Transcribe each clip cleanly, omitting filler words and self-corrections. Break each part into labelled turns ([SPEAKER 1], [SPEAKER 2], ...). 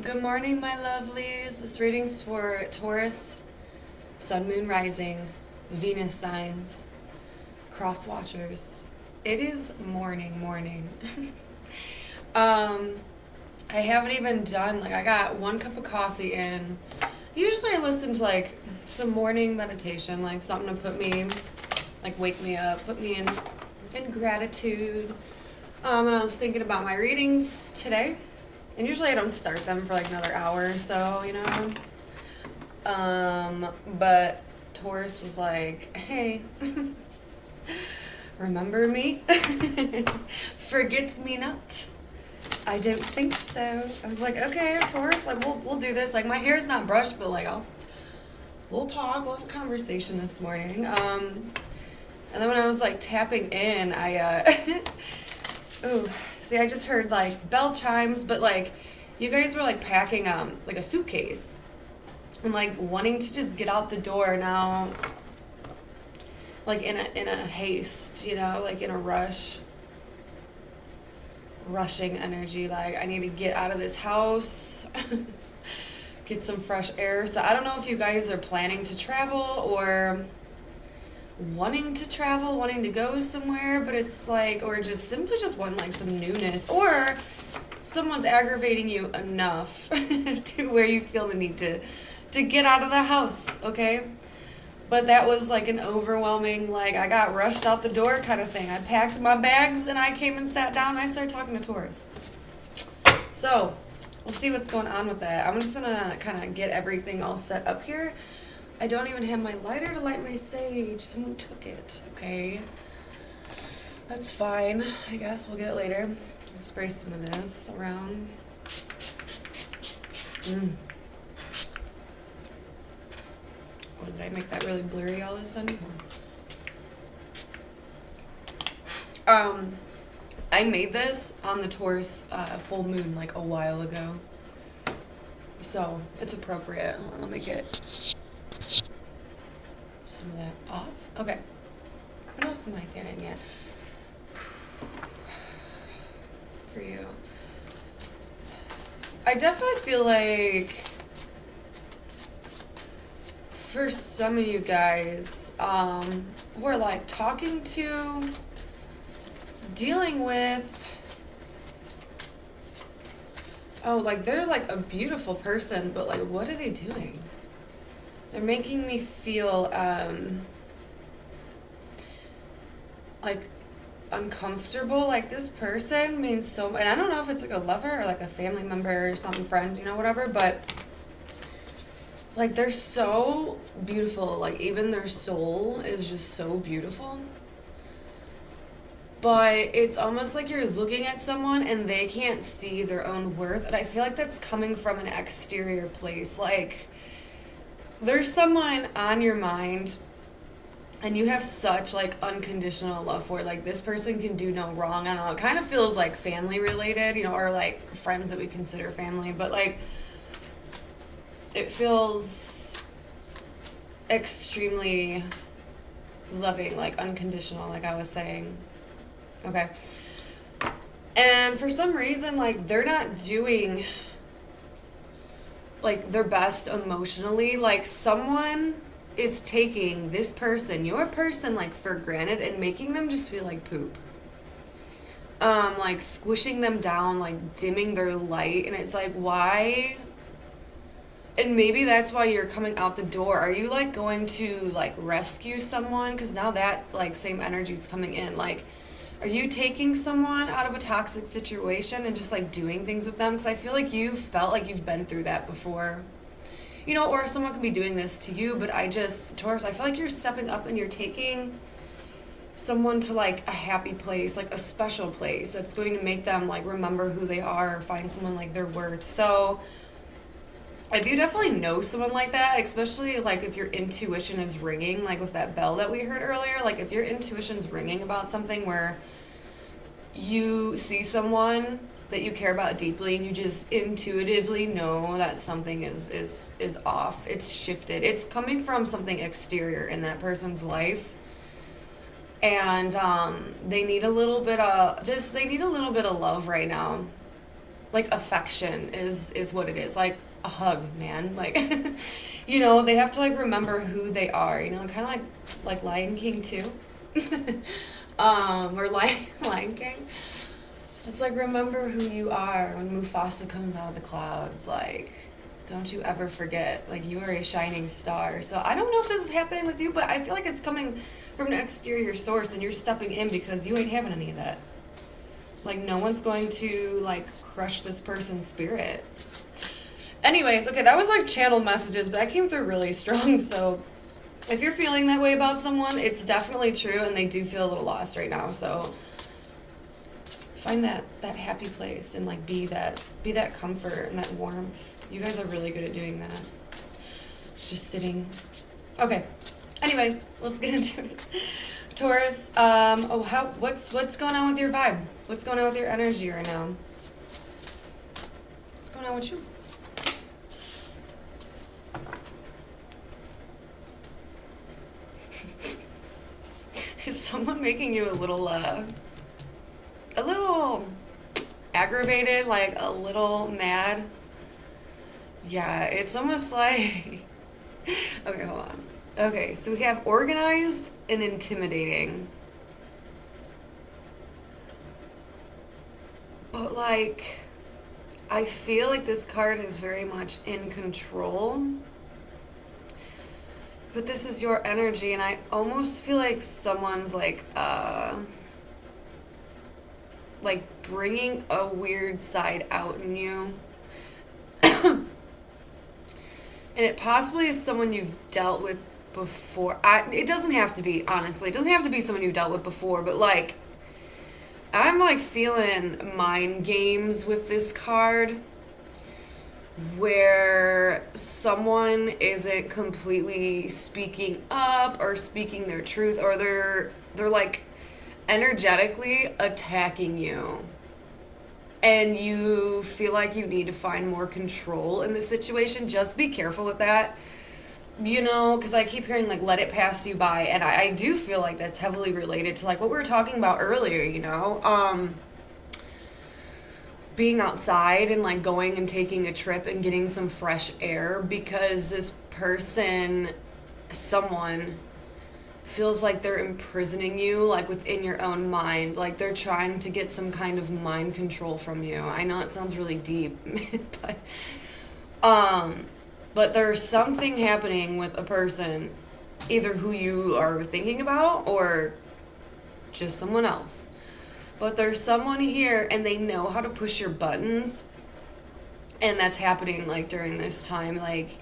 [SPEAKER 1] Good morning, my lovelies. This reading's for Taurus, Sun, Moon, Rising, Venus signs, cross watchers. It is morning. um, I haven't even done, I got 1 cup of coffee in. Usually I listen to, some morning meditation, something to put me, wake me up, put me in gratitude. And I was thinking about my readings today. And usually I don't start them for another hour or so, But Taurus was like, hey, remember me? Forget me not. I don't think so. I was like, okay, Taurus, we'll do this. My hair's not brushed, but we'll talk, we'll have a conversation this morning. And then when I was tapping in, ooh, see, I just heard bell chimes, but you guys were packing a suitcase and wanting to just get out the door now, in a haste, in a rushing energy. I need to get out of this house, get some fresh air. So I don't know if you guys are planning to travel or wanting to travel, wanting to go somewhere, but it's or just simply just want some newness, or someone's aggravating you enough to where you feel the need to get out of the house, okay? But that was an overwhelming, I got rushed out the door kind of thing. I packed my bags and I came and sat down and I started talking to Taurus. So we'll see what's going on with that. I'm just gonna kind of get everything all set up here. I don't even have my lighter to light my sage. Someone took it, okay? That's fine. I guess we'll get it later. I'll spray some of this around. Oh, did I make that really blurry all of a sudden? I made this on the Taurus full moon a while ago. So it's appropriate. Hold on, let me get some of that off. Okay. What else am I getting yet? For you. I definitely feel for some of you guys who are talking to, dealing with, they're a beautiful person, but what are they doing? They're making me feel uncomfortable. This person means so much, and I don't know if it's a lover or a family member or something, friend, whatever, but they're so beautiful. Even their soul is just so beautiful. But it's almost you're looking at someone and they can't see their own worth, and I feel that's coming from an exterior place. There's someone on your mind and you have such unconditional love for, this person can do no wrong. I don't know, it kind of feels family related, or friends that we consider family, but it feels extremely loving, unconditional, I was saying. Okay. And for some reason, they're not doing their best emotionally. Someone is taking this person, your person, for granted and making them just feel like poop. Squishing them down, dimming their light, and it's why? And maybe that's why you're coming out the door. Are you going to rescue someone? Because now that same energy is coming in. Are you taking someone out of a toxic situation and just doing things with them? Because I feel you felt you've been through that before. Or someone could be doing this to you, but Taurus, I feel you're stepping up and you're taking someone to a happy place, a special place that's going to make them remember who they are, or find someone their worth. So if you definitely know someone like that, especially if your intuition is ringing, with that bell that we heard earlier, if your intuition's ringing about something where you see someone that you care about deeply and you just intuitively know that something is off, it's shifted, it's coming from something exterior in that person's life, and they need a little bit of love right now. like affection is what it is. Like a hug, man. Like you know, they have to like remember who they are, you know, kind of like Lion King too. Or Lion King. It's like, remember who you are when Mufasa comes out of the clouds. Like, don't you ever forget. Like, you are a shining star. So I don't know if this is happening with you, but I feel like it's coming from an exterior source and you're stepping in because you ain't having any of that. Like, no one's going to, like, crush this person's spirit. Anyways, okay, that was, like, channeled messages, but that came through really strong. So if you're feeling that way about someone, it's definitely true, and they do feel a little lost right now. So find that happy place and like be that comfort and that warmth. You guys are really good at doing that. Just sitting. Okay. Anyways, let's get into it. Taurus, what's going on with your vibe? What's going on with your energy right now? What's going on with you? Is someone making you a little aggravated, like a little mad? Yeah, it's almost like okay, hold on. Okay, so we have organized and intimidating. But like I feel like this card is very much in control. But this is your energy, and I almost feel like someone's like bringing a weird side out in you. And it possibly is someone you've dealt with before. It doesn't have to be, honestly. It doesn't have to be someone you've dealt with before, but like, I'm like feeling mind games with this card where someone isn't completely speaking up or speaking their truth, or they're like energetically attacking you, and you feel like you need to find more control in the situation. Just be careful with that, you know, because I keep hearing like let it pass you by, and I do feel like that's heavily related to like what we were talking about earlier, you know, being outside and like going and taking a trip and getting some fresh air, because this person, someone, feels like they're imprisoning you like within your own mind, like they're trying to get some kind of mind control from you. I know it sounds really deep, but there's something happening with a person, either who you are thinking about or just someone else. But there's someone here and they know how to push your buttons, and that's happening like during this time, like,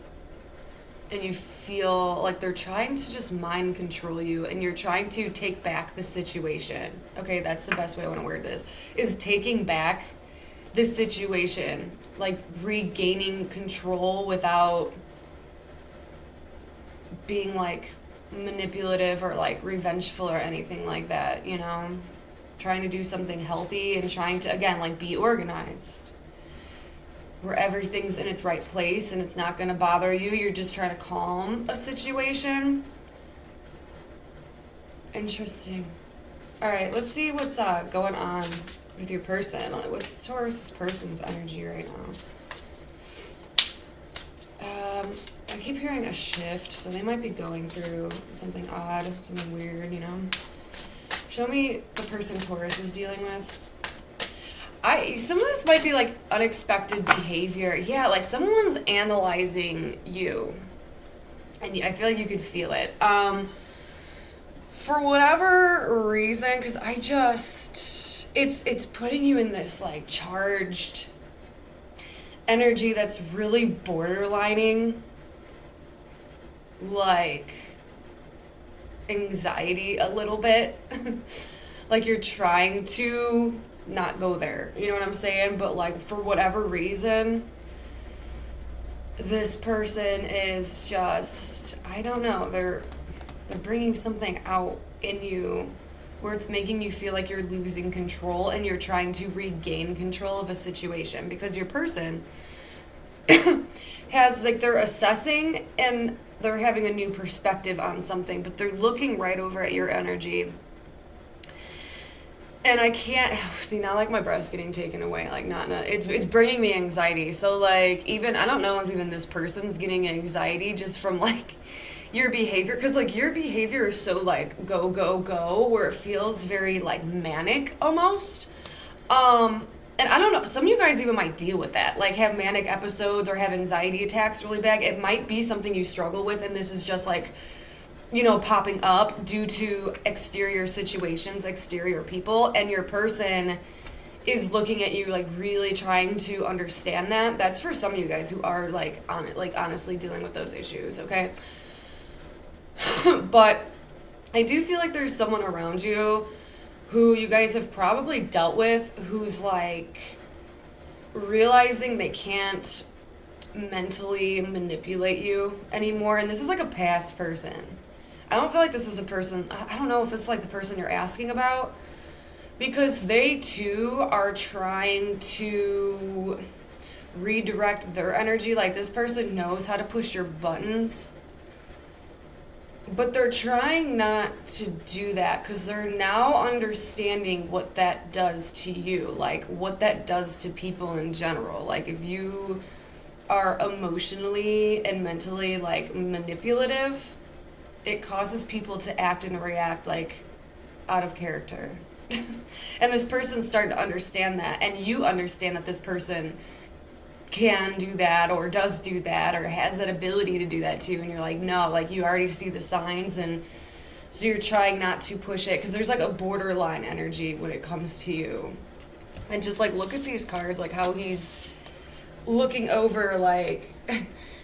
[SPEAKER 1] and you feel like they're trying to just mind control you, and you're trying to take back the situation. Okay, that's the best way I want to word this, is taking back the situation, like regaining control without being like manipulative or like revengeful or anything like that, you know? Trying to do something healthy and trying to, again, like be organized, where everything's in its right place and it's not going to bother you. You're just trying to calm a situation. Interesting. All right, let's see what's going on with your person. What's Taurus's person's energy right now? I keep hearing a shift, so they might be going through something odd, something weird, you know? Show me the person Taurus is dealing with. Some of this might be like unexpected behavior. Yeah, like someone's analyzing you, and I feel like you could feel it. For whatever reason, because it's putting you in this like charged energy that's really borderlining, like anxiety a little bit. Like you're trying to not go there, you know what I'm saying? But like for whatever reason, this person is just, I don't know, they're bringing something out in you where it's making you feel like you're losing control, and you're trying to regain control of a situation, because your person has like, they're assessing and they're having a new perspective on something, but they're looking right over at your energy. And I can't see now. Like my breath's getting taken away. Like it's bringing me anxiety. So like even I don't know if even this person's getting anxiety just from like your behavior, because like your behavior is so like go go go, where it feels very like manic almost. And I don't know. Some of you guys even might deal with that, like have manic episodes or have anxiety attacks really bad. It might be something you struggle with, and this is just like popping up due to exterior situations, exterior people, and your person is looking at you like really trying to understand that. That's for some of you guys who are like honestly dealing with those issues, okay? But I do feel like there's someone around you who you guys have probably dealt with who's like realizing they can't mentally manipulate you anymore, and this is like a past person. I don't feel like this is a person, I don't know if it's like the person you're asking about, because they too are trying to redirect their energy. Like this person knows how to push your buttons, but they're trying not to do that because they're now understanding what that does to you, like what that does to people in general. Like if you are emotionally and mentally like manipulative, it causes people to act and react like out of character. And this person's starting to understand that, and you understand that this person can do that or does do that or has that ability to do that too, and you're like, no, like you already see the signs, and so you're trying not to push it because there's like a borderline energy when it comes to you. And just like look at these cards, like how he's looking over, like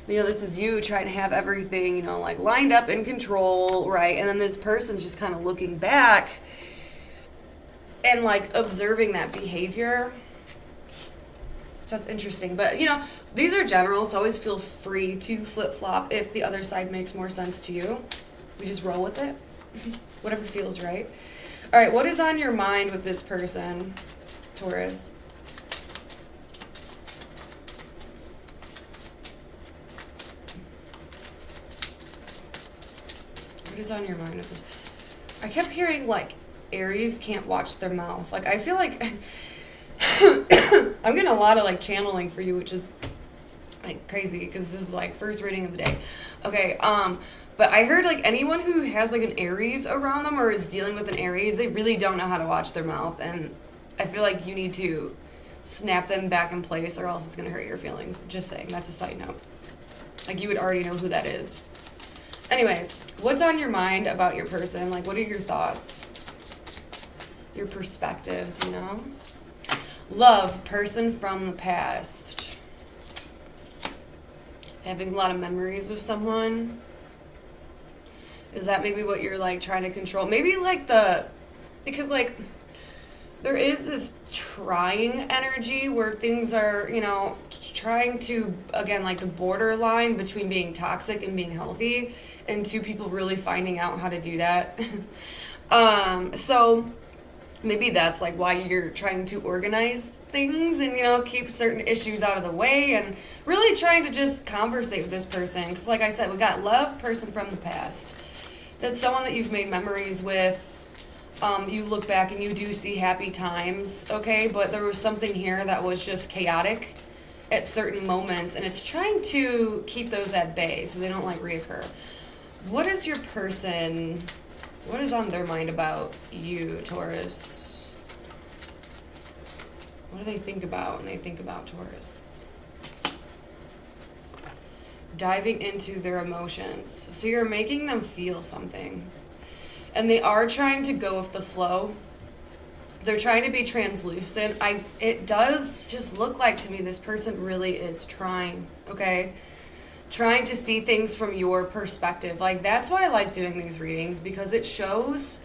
[SPEAKER 1] this is you trying to have everything like lined up in control, right? And then this person's just kind of looking back and like observing that behavior. That's interesting. But these are general, so always feel free to flip-flop if the other side makes more sense to you. We just roll with it. Whatever feels right. All right, what is on your mind with this person, Taurus? What is on your mind with this? I kept hearing like Aries can't watch their mouth. Like I feel like I'm getting a lot of like channeling for you, which is like crazy because this is like first reading of the day. Okay, but I heard like anyone who has like an Aries around them or is dealing with an Aries, they really don't know how to watch their mouth, and I feel like you need to snap them back in place or else it's gonna hurt your feelings. Just saying, that's a side note. Like you would already know who that is. Anyways, what's on your mind about your person? Like what are your thoughts? Your perspectives, Love, person from the past. Having a lot of memories with someone. Is that maybe what you're like trying to control? Maybe like because like there is this trying energy where things are, trying to, again, like the borderline between being toxic and being healthy, and two people really finding out how to do that. So maybe that's like why you're trying to organize things and keep certain issues out of the way and really trying to just conversate with this person, because like I said, we got love, person from the past. That's someone that you've made memories with. You look back and you do see happy times, okay, but there was something here that was just chaotic at certain moments, and it's trying to keep those at bay so they don't like reoccur. What is your person, what is on their mind about you, Taurus? What do they think about when they think about Taurus? Diving into their emotions. So you're making them feel something. And they are trying to go with the flow. They're trying to be translucent. It does just look like to me this person really is trying, okay? Trying to see things from your perspective. Like that's why I like doing these readings, because it shows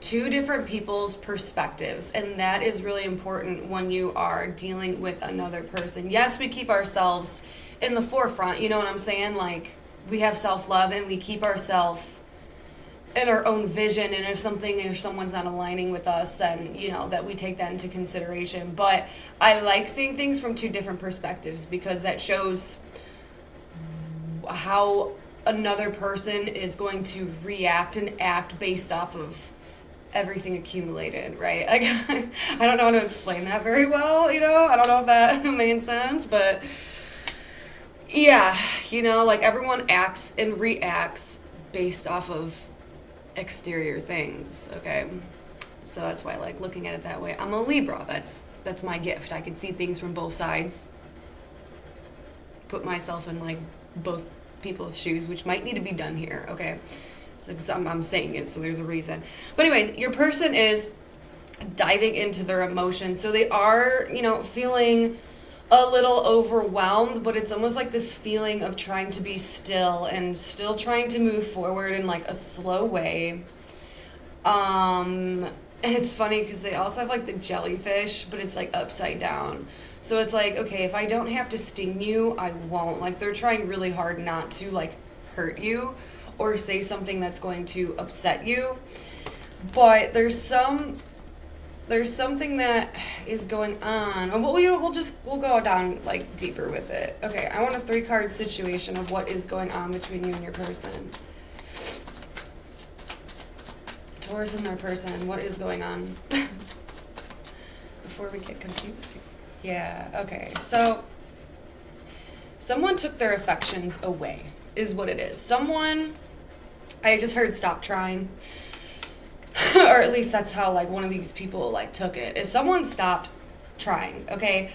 [SPEAKER 1] two different people's perspectives, and that is really important when you are dealing with another person. Yes, we keep ourselves in the forefront, you know what I'm saying? Like we have self-love and we keep ourselves in our own vision, and if someone's not aligning with us, then that we take that into consideration. But I like seeing things from two different perspectives, because that shows how another person is going to react and act based off of everything accumulated, right? Like, I don't know how to explain that very well, you know? I don't know if that made sense, but yeah, you know, like everyone acts and reacts based off of exterior things, okay? So that's why I like looking at it that way. I'm a Libra. That's my gift. I can see things from both sides. Put myself in like both people's shoes, which might need to be done here, okay? So I'm saying it, so there's a reason. But anyways, your person is diving into their emotions. So they are, you know, feeling a little overwhelmed, but it's almost like this feeling of trying to be still and still trying to move forward in like a slow way. And it's funny because they also have like the jellyfish, but it's like upside down. So it's like, okay, if I don't have to sting you, I won't. Like they're trying really hard not to like hurt you or say something that's going to upset you. But there's something that is going on. And we'll go down like deeper with it. Okay, I want a 3-card situation of what is going on between you and your person. Taurus and their person, what is going on? Before we get confused. Yeah, okay. So someone took their affections away is what it is. Someone, I just heard stop trying. Or at least that's how like one of these people like took it. Is someone stopped trying, okay?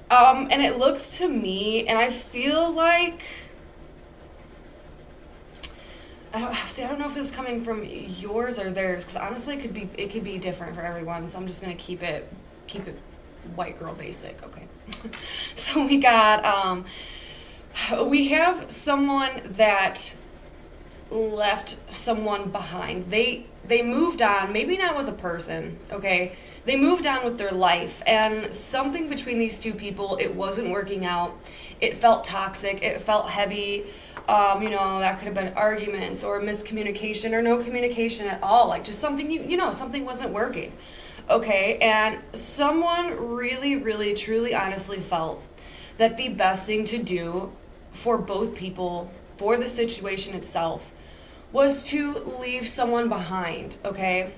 [SPEAKER 1] And it looks to me, and I feel like I don't know if this is coming from yours or theirs, because honestly it could be different for everyone. So I'm just gonna keep it white girl basic, okay? So we have someone that left someone behind. They moved on, maybe not with a person, okay? They moved on with their life, and something between these two people, it wasn't working out. It felt toxic, it felt heavy. You know, that could have been arguments or miscommunication or no communication at all. Like just something, you know, something wasn't working, okay? And someone really, really, truly, honestly felt that the best thing to do for both people, for the situation itself, was to leave someone behind, okay?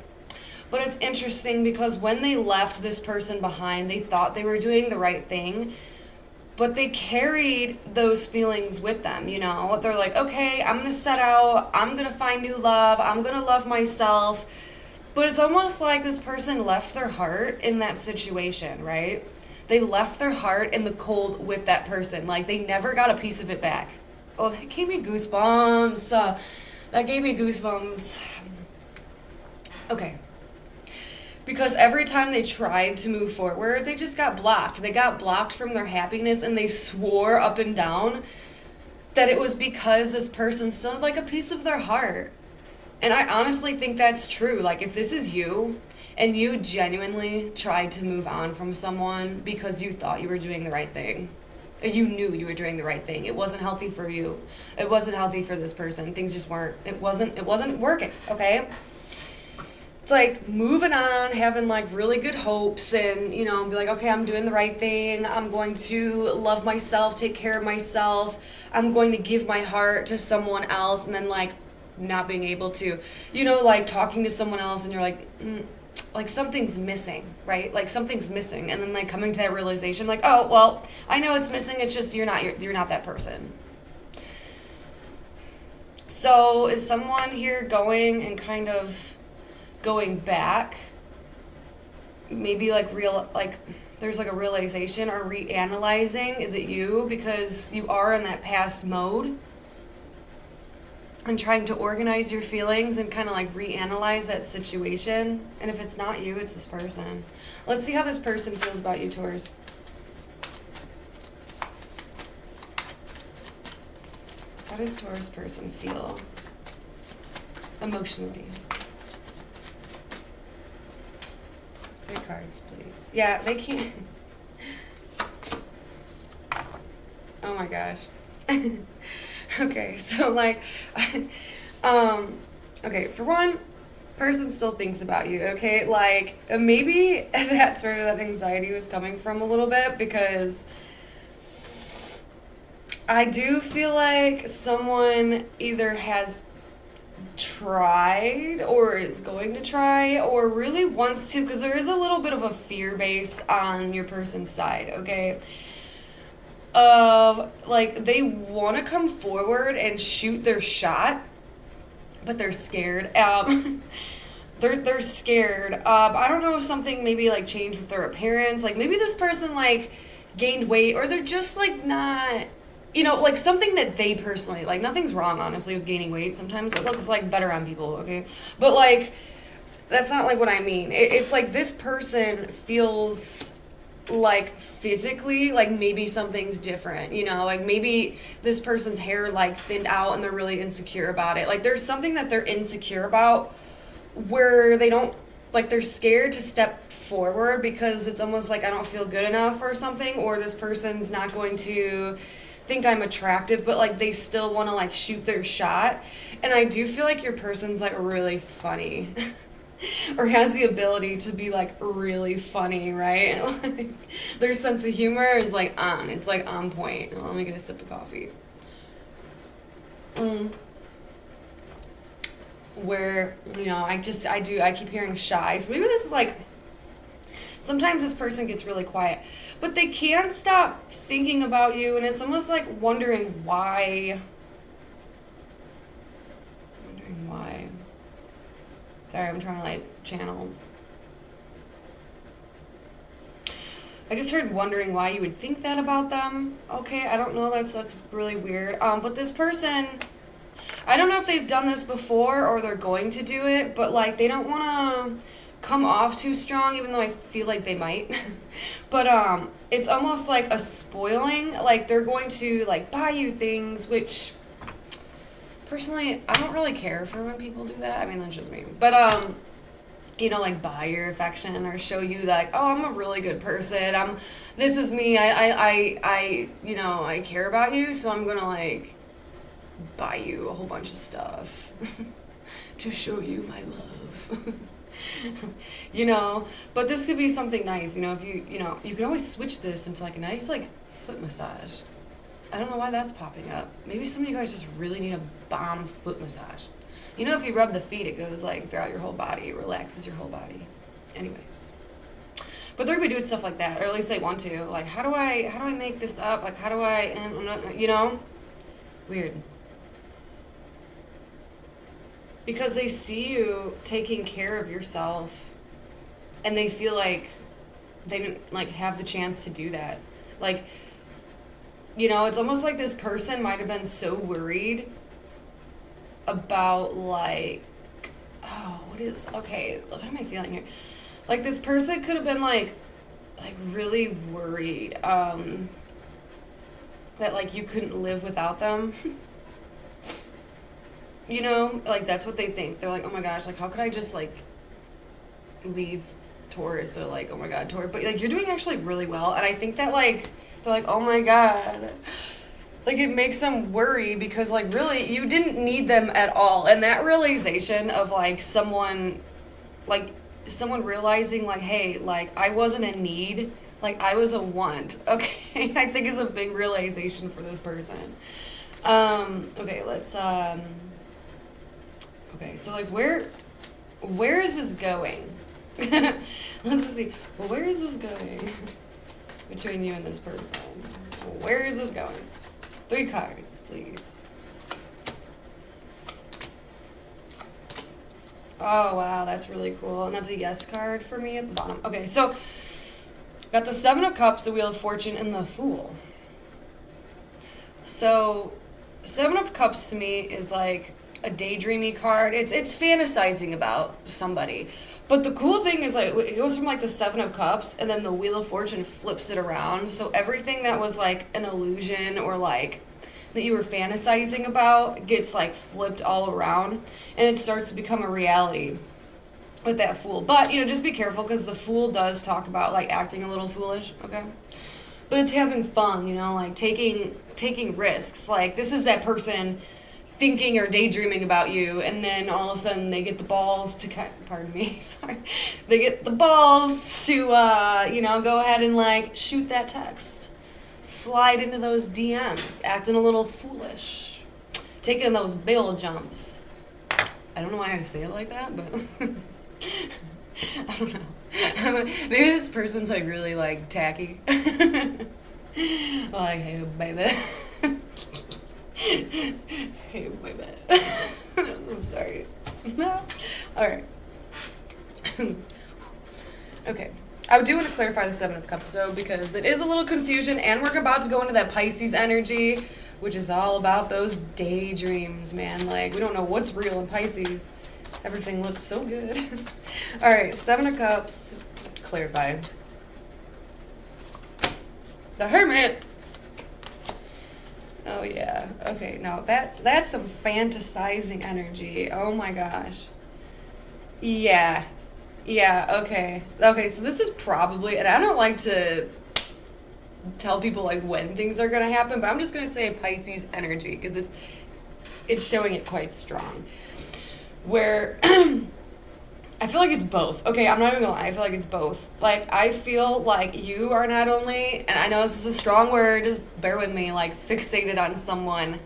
[SPEAKER 1] But it's interesting because when they left this person behind, they thought they were doing the right thing, but they carried those feelings with them, you know? They're like, okay, I'm gonna set out, I'm gonna find new love, I'm gonna love myself. But it's almost like this person left their heart in that situation, right? They left their heart in the cold with that person. Like, they never got a piece of it back. Oh, that gave me goosebumps. That gave me goosebumps. Okay. Because every time they tried to move forward, they just got blocked. They got blocked from their happiness, and they swore up and down that it was because this person still had like a piece of their heart. And I honestly think that's true. Like, if this is you and you genuinely tried to move on from someone because you thought you were doing the right thing, you knew you were doing the right thing. It wasn't healthy for you. It wasn't healthy for this person. Things just weren't. It wasn't working, okay? It's like moving on, having like really good hopes, and you know, be like, okay, I'm doing the right thing. I'm going to love myself, take care of myself. I'm going to give my heart to someone else, and then like not being able to, you know, like talking to someone else, and you're like something's missing, right? Like something's missing, and then like coming to that realization, like, oh well, I know it's missing. It's just you're not that person. So is someone here going and kind of going back, maybe like there's like a realization or reanalyzing? Is it you? Because you are in that past mode and trying to organize your feelings and kind of like reanalyze that situation. And if it's not you, it's this person. Let's see how this person feels about you, Taurus. How does Taurus person feel emotionally? 3 cards, please. Yeah, they can't. Oh my gosh. Okay, so like, okay, for one, person still thinks about you, okay? Like, maybe that's where that anxiety was coming from a little bit, because I do feel like someone either has tried or is going to try or really wants to, because there is a little bit of a fear base on your person's side, okay? Of like they want to come forward and shoot their shot, but they're scared. They're scared. I don't know if something maybe like changed with their appearance. Like maybe this person like gained weight, or they're just like not, you know, like something that they personally like. Nothing's wrong, honestly, with gaining weight. Sometimes it looks like better on people, okay? But like that's not like what I mean. It's like this person feels like physically like maybe something's different, you know, like maybe this person's hair like thinned out and they're really insecure about it. Like there's something that they're insecure about where they don't, like they're scared to step forward because it's almost like I don't feel good enough or something, or this person's not going to think I'm attractive, but like they still want to like shoot their shot. And I do feel like your person's like really funny or has the ability to be like really funny, right? Like their sense of humor is like it's like on point. Let me get a sip of coffee. Where, you know, I keep hearing shy. So maybe this is like, sometimes this person gets really quiet, but they can't stop thinking about you, and it's almost like wondering why. Sorry, I'm trying to like channel. I just heard wondering why you would think that about them. Okay, I don't know, that's really weird. But this person, I don't know if they've done this before or they're going to do it, but like they don't want to come off too strong, even though I feel like they might. But it's almost like a spoiling, like they're going to like buy you things, which personally I don't really care for when people do that. I mean, that's just me. But you know, like buy your affection or show you that, like, oh, I'm a really good person. This is me. I you know, I care about you, so I'm gonna like buy you a whole bunch of stuff to show you my love. You know, but this could be something nice, you know, if you know, you can always switch this into like a nice like foot massage. I don't know why that's popping up. Maybe some of you guys just really need a bomb foot massage. You know, if you rub the feet, it goes like throughout your whole body. It relaxes your whole body. Anyways. But they're gonna be doing stuff like that, or at least they want to. Like, how do I make this up? Like, how do I, and I'm not, you know? Weird. Because they see you taking care of yourself, and they feel like they didn't like have the chance to do that. Like, you know, it's almost like this person might have been so worried about like, what am I feeling here? Like this person could have been like really worried that like you couldn't live without them. You know, like that's what they think. They're like, oh my gosh, like how could I just like leave Taurus? Or like, oh my god, Taurus. But like you're doing actually really well, and I think that like they're like, oh my god, like it makes them worry because like really you didn't need them at all. And that realization of like someone realizing like, hey, like I wasn't a need, like I was a want. Okay, I think is a big realization for this person. Okay, let's okay, so like where is this going? Let's see. Well, where is this going between you and this person? Where is this going? 3 cards, please. Oh, wow, that's really cool. And that's a yes card for me at the bottom. Okay, so got the 7 of Cups, the Wheel of Fortune, and the Fool. So 7 of Cups to me is like a daydreamy card. It's fantasizing about somebody. But the cool thing is like it goes from like the 7 of Cups and then the Wheel of Fortune flips it around. So everything that was like an illusion or like that you were fantasizing about gets like flipped all around, and it starts to become a reality with that Fool. But, you know, just be careful because the Fool does talk about like acting a little foolish, okay? But it's having fun, you know, like taking risks. Like this is that person thinking or daydreaming about you, and then all of a sudden they get the balls to they get the balls to you know, go ahead and like shoot that text, slide into those DMs, acting a little foolish, taking those bail jumps. I don't know why I had to say it like that, but I don't know. Maybe this person's like really like tacky. Like, hey, baby. Hey, baby. I'm sorry. Alright. Okay. I do want to clarify the Seven of Cups, though, because it is a little confusion, and we're about to go into that Pisces energy, which is all about those daydreams, man. Like, we don't know what's real in Pisces. Everything looks so good. Alright, Seven of Cups. Clarify. The Hermit. Oh, yeah. Okay, no, that's some fantasizing energy. Oh, my gosh. Yeah. Yeah, okay. Okay, so this is probably, and I don't like to tell people, like, when things are going to happen, but I'm just going to say Pisces energy, because it's showing it quite strong. Where, I feel like it's both. Okay, I'm not even going to lie, I feel like it's both. Like, I feel like you are not only, and I know this is a strong word, just bear with me, like, fixated on someone,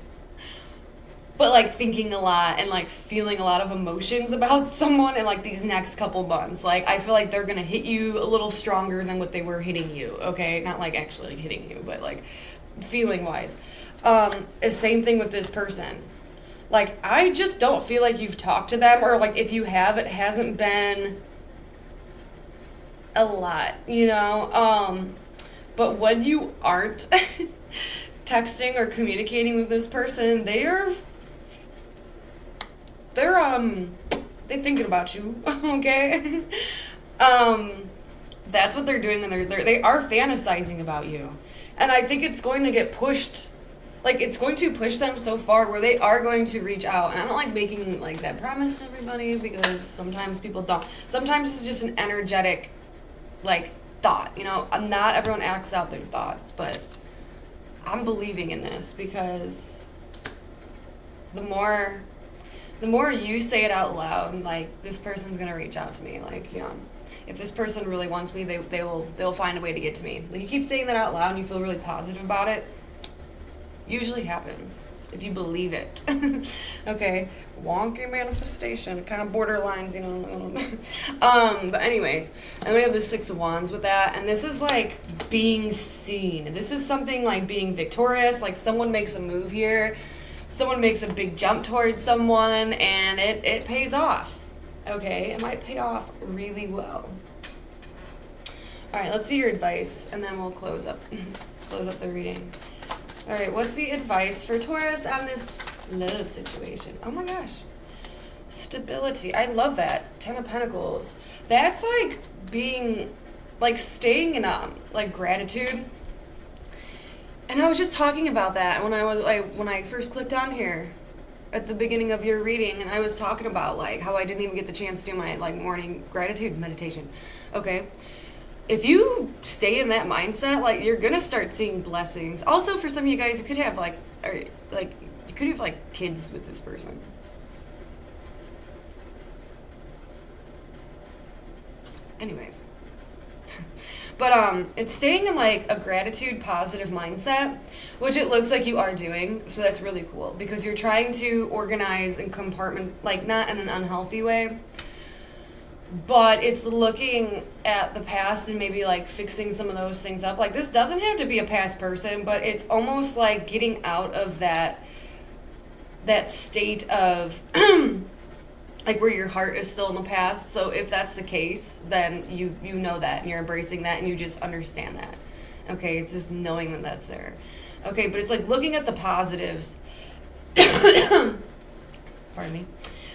[SPEAKER 1] but, like, thinking a lot and, like, feeling a lot of emotions about someone in, like, these next couple months. Like, I feel like they're going to hit you a little stronger than what they were hitting you, okay? Not, like, actually like, hitting you, but, like, feeling-wise. Same thing with this person. Like, I just don't feel like you've talked to them, or, like, if you have, it hasn't been a lot, you know? But when you aren't texting or communicating with this person, they're thinking about you, okay? That's what they're doing, and they are fantasizing about you. And I think it's going to get pushed, like, it's going to push them so far where they are going to reach out. And I don't like making, like, that promise to everybody, because sometimes people don't. Sometimes it's just an energetic, like, thought, you know? Not everyone acts out their thoughts, but I'm believing in this, because the more you say it out loud, like, this person's gonna reach out to me. Like, you know, if this person really wants me, they'll find a way to get to me. Like, you keep saying that out loud and you feel really positive about it, usually happens if you believe it. Okay, wonky manifestation, kind of borderlines, you know. But anyways, and we have the Six of Wands with that, and this is like being seen. This is something like being victorious. Like, someone makes a move here. Someone makes a big jump towards someone, and it pays off. Okay, it might pay off really well. All right, let's see your advice, and then we'll close up the reading. All right, what's the advice for Taurus on this love situation? Oh my gosh, stability. I love that. Ten of Pentacles. That's like being, like, staying in like gratitude. And I was just talking about that when I first clicked on here at the beginning of your reading, and I was talking about, like, how I didn't even get the chance to do my, like, morning gratitude meditation. Okay, if you stay in that mindset, like, you're gonna start seeing blessings. Also, for some of you guys, you could have you could have like kids with this person. Anyways. But it's staying in, like, a gratitude, positive mindset, which it looks like you are doing, so that's really cool, because you're trying to organize and compartment, like, not in an unhealthy way, but it's looking at the past and maybe, like, fixing some of those things up. Like, this doesn't have to be a past person, but it's almost like getting out of that state of like, where your heart is still in the past. So if that's the case, then you know that, and you're embracing that, and you just understand that. Okay, it's just knowing that that's there. Okay, but it's like looking at the positives. Pardon me.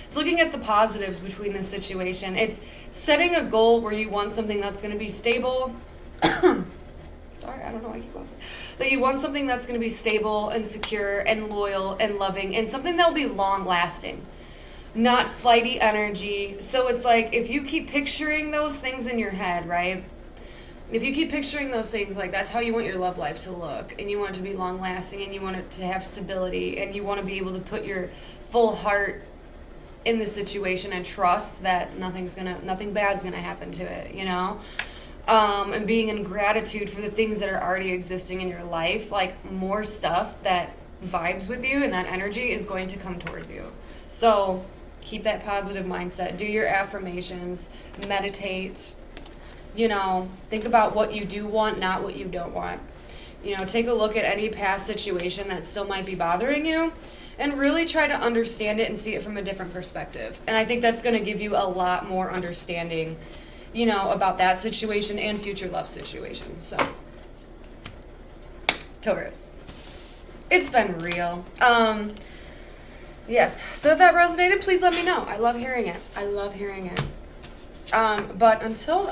[SPEAKER 1] It's looking at the positives between this situation. It's setting a goal where you want something that's going to be stable. Sorry, I don't know why I keep going. That you want something that's going to be stable and secure and loyal and loving, and something that will be long-lasting. Not flighty energy. So it's like, if you keep picturing those things in your head, right? If you keep picturing those things, like, that's how you want your love life to look, and you want it to be long lasting, and you want it to have stability, and you want to be able to put your full heart in the situation and trust that nothing bad's gonna happen to it, you know? And being in gratitude for the things that are already existing in your life, like, more stuff that vibes with you and that energy is going to come towards you. So Keep that positive mindset. Do your affirmations. Meditate. You know, think about what you do want, not what you don't want. You know, take a look at any past situation that still might be bothering you and really try to understand it and see it from a different perspective. And I think that's going to give you a lot more understanding, you know, about that situation and future love situations. So, Taurus. It's been real. Yes. So if that resonated, please let me know. I love hearing it. I love hearing it. But until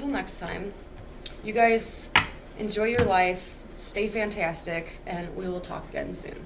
[SPEAKER 1] next time, you guys enjoy your life, stay fantastic, and we will talk again soon.